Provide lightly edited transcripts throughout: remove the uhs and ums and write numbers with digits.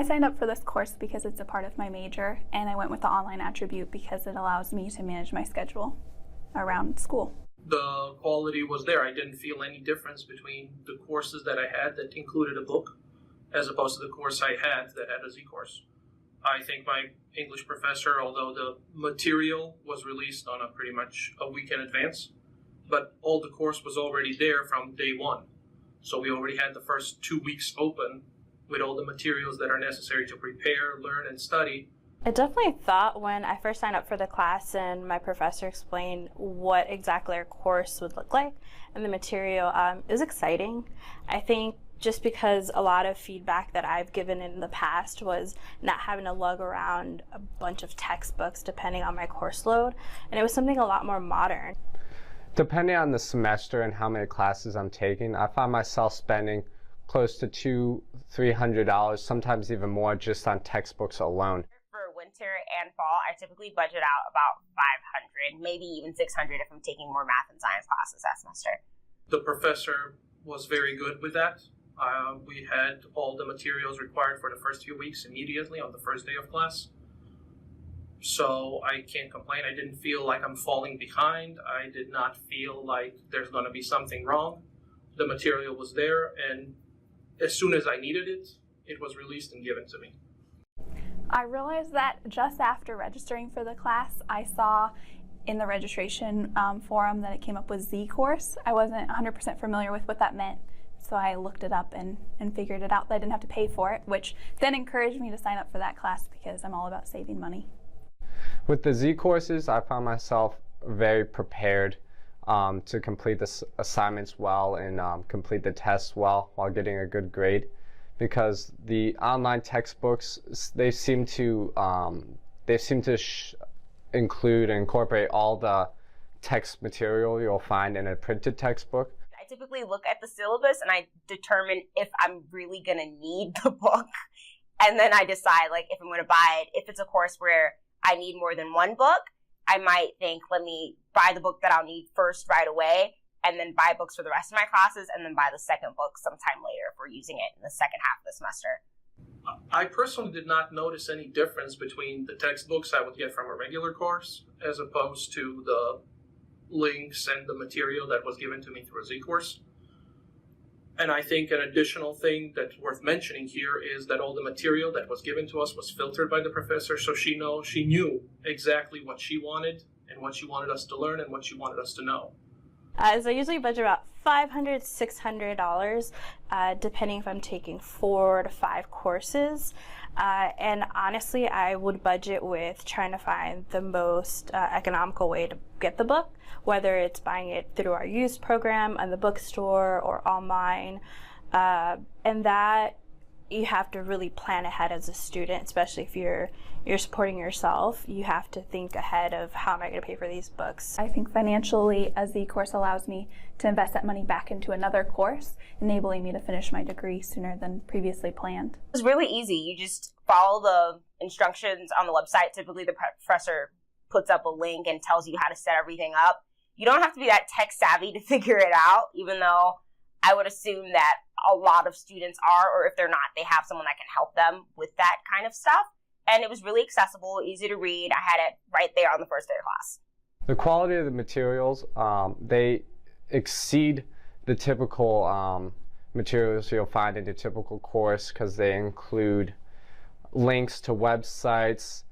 signed up for this course because it's a part of my major, and I went with the online attribute because it allows me to manage my schedule around school. The quality was there. I didn't feel any difference between the courses that I had that included a book as opposed to the course I had that had a Z-course. I think my English professor, although the material was released on pretty much a week in advance, but all the course was already there from day one. So we already had the first 2 weeks open with all the materials that are necessary to prepare, learn, and study. I definitely thought when I first signed up for the class and my professor explained what exactly our course would look like and the material, it was exciting. I think just because a lot of feedback that I've given in the past was not having to lug around a bunch of textbooks depending on my course load, and it was something a lot more modern. Depending on the semester and how many classes I'm taking, I find myself spending close to $200-300, sometimes even more, just on textbooks alone. For winter and fall, I typically budget out about $500, maybe even $600 if I'm taking more math and science classes that semester. The professor was very good with that. We had all the materials required for the first few weeks immediately on the first day of class. So I can't complain. I didn't feel like I'm falling behind. I did not feel like there's going to be something wrong. The material was there, and as soon as I needed it, it was released and given to me. I realized that just after registering for the class, I saw in the registration forum that it came up with Z-course. I wasn't 100% familiar with what that meant, so I looked it up and figured it out that I didn't have to pay for it, which then encouraged me to sign up for that class because I'm all about saving money. With the Z-courses, I found myself very prepared to complete the assignments well and complete the tests well while getting a good grade, because the online textbooks, they seem to include and incorporate all the text material you'll find in a printed textbook. I typically look at the syllabus and I determine if I'm really going to need the book, and then I decide like if I'm going to buy it. If it's a course where I need more than one book, I might think, let me buy the book that I'll need first right away, and then buy books for the rest of my classes, and then buy the second book sometime later if we're using it in the second half of the semester. I personally did not notice any difference between the textbooks I would get from a regular course as opposed to the links and the material that was given to me through a Z-course. And I think an additional thing that's worth mentioning here is that all the material that was given to us was filtered by the professor, so she knew exactly what she wanted and what she wanted us to learn and what she wanted us to know. So I usually budget about $500, $600, depending if I'm taking 4 to 5 courses. And honestly, I would budget with trying to find the most economical way to get the book, whether it's buying it through our used program on the bookstore or online. And that you have to really plan ahead as a student, especially if you're supporting yourself. You have to think ahead of how am I going to pay for these books. I think financially, a Z-course allows me to invest that money back into another course, enabling me to finish my degree sooner than previously planned. It's really easy. You just follow the instructions on the website. Typically, the professor puts up a link and tells you how to set everything up. You don't have to be that tech savvy to figure it out, even though I would assume that a lot of students are, or if they're not, they have someone that can help them with that kind of stuff. And it was really accessible, easy to read. I had it right there on the first day of class. The quality of the materials, they exceed the typical materials you'll find in a typical course because they include links to websites.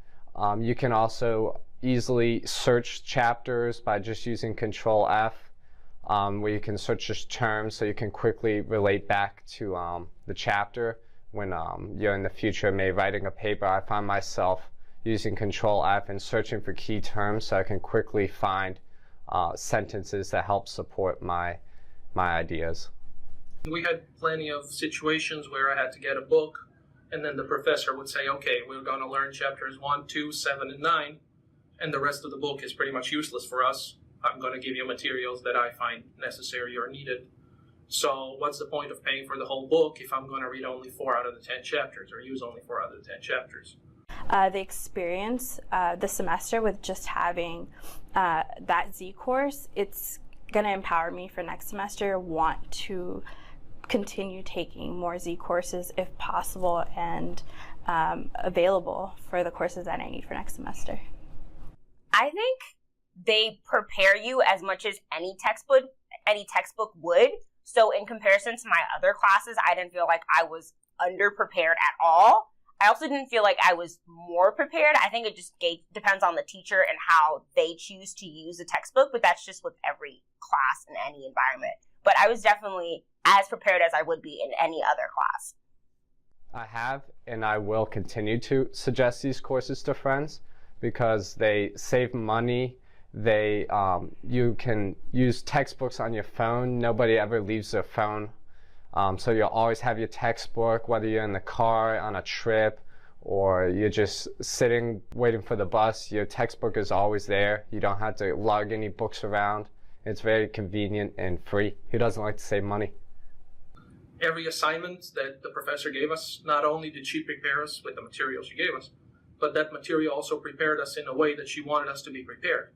You can also easily search chapters by just using Control F, where you can search just terms so you can quickly relate back to the chapter when you're in the future maybe writing a paper. I find myself using Control F and searching for key terms so I can quickly find sentences that help support my ideas. We had plenty of situations where I had to get a book, and then the professor would say, okay, we're going to learn chapters 1, 2, 7, and 9, and the rest of the book is pretty much useless for us. I'm going to give you materials that I find necessary or needed. So what's the point of paying for the whole book if I'm going to read only 4 out of the 10 chapters or use only 4 out of the 10 chapters? The experience, the semester with just having that Z course, it's going to empower me for next semester, want to continue taking more Z courses if possible, and available for the courses that I need for next semester. I think they prepare you as much as any textbook would. So in comparison to my other classes, I didn't feel like I was underprepared at all. I also didn't feel like I was more prepared. I think it just depends on the teacher and how they choose to use the textbook, but that's just with every class in any environment. But I was definitely as prepared as I would be in any other class. I have and I will continue to suggest these courses to friends because they save money. You can use textbooks on your phone. Nobody ever leaves their phone. So you'll always have your textbook, whether you're in the car, on a trip, or you're just sitting waiting for the bus. Your textbook is always there. You don't have to lug any books around. It's very convenient and free. Who doesn't like to save money? Every assignment that the professor gave us, not only did she prepare us with the material she gave us, but that material also prepared us in a way that she wanted us to be prepared.